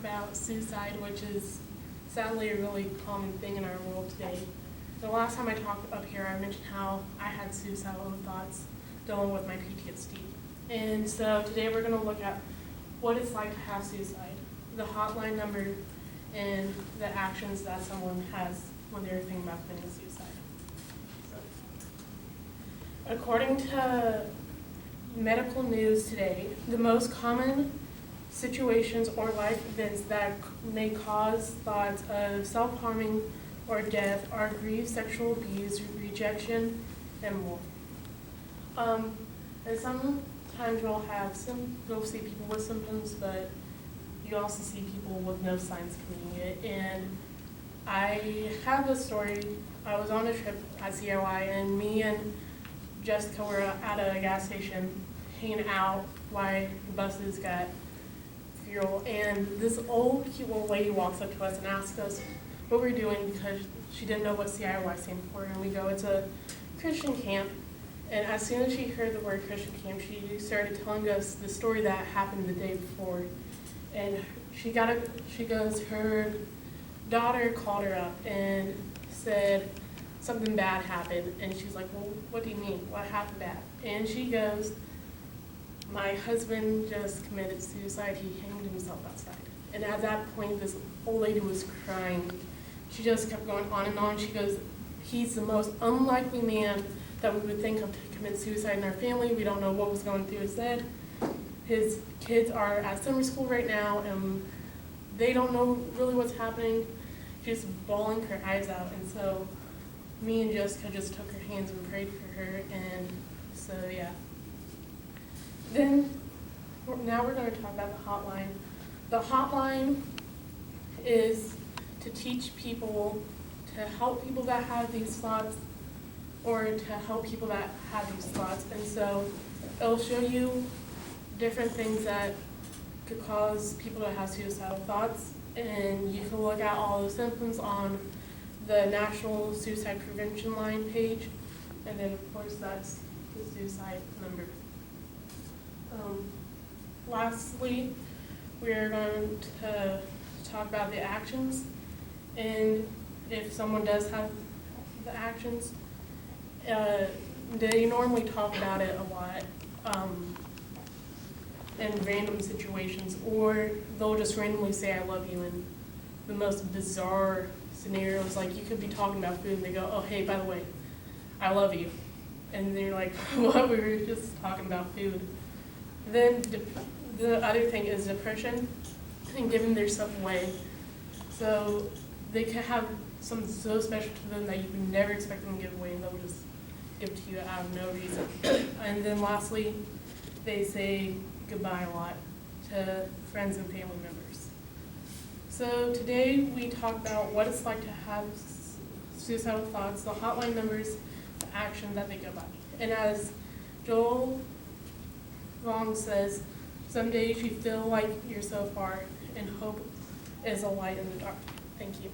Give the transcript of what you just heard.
about suicide, which is sadly a really common thing in our world today. The last time I talked up here, I mentioned how I had suicidal thoughts dealing with my PTSD. And so today we're going to look at what it's like to have suicide, the hotline number, and the actions that someone has when they're thinking about committing suicide. So, according to medical news today, the most common situations or life events that may cause thoughts of self-harming or death are grief, sexual abuse, rejection, and more. And sometimes you'll see people with symptoms, but you also see people with no signs committing it. And I have a story. I was on a trip at CIY, and me and Jessica were at a gas station hanging out while the buses got fuel. And this old, cute little lady walks up to us and asks us what we're doing because she didn't know what CIY stands for. And we go, it's a Christian camp. And as soon as she heard the word Christian camp, she started telling us the story that happened the day before. And she goes, her daughter called her up and said something bad happened. And she's like, well, what do you mean? What happened bad? And she goes, my husband just committed suicide. He hanged himself outside. And at that point, this old lady was crying. She just kept going on and on. She goes, he's the most unlikely man that we would think of to commit suicide in our family. We don't know what was going through his head. His kids are at summer school right now, and they don't know really what's happening. She's bawling her eyes out. And so me and Jessica just took her hands and prayed for her. And so, yeah. Now we're going to talk about the hotline. The hotline is to teach people, to help people that have these thoughts, or to help people that have these thoughts. And so it'll show you different things that could cause people to have suicidal thoughts. And you can look at all the symptoms on the National Suicide Prevention Line page. And then, of course, that's the suicide number. Lastly, we're going to talk about the actions. And if someone does have the actions, they normally talk about it a lot in random situations, or they'll just randomly say I love you in the most bizarre scenarios. Like you could be talking about food and they go, oh hey, by the way, I love you. And they're like, what? We were just talking about food. Then the other thing is depression and giving their stuff away. So they can have something so special to them that you would never expect them to give away, and they'll just give it to you out of no reason. And then lastly, they say goodbye a lot to friends and family members. So today we talk about what it's like to have suicidal thoughts, the hotline numbers, the action that they go by. And as Joel Long says, some days you feel like you're so far, and hope is a light in the dark. Thank you.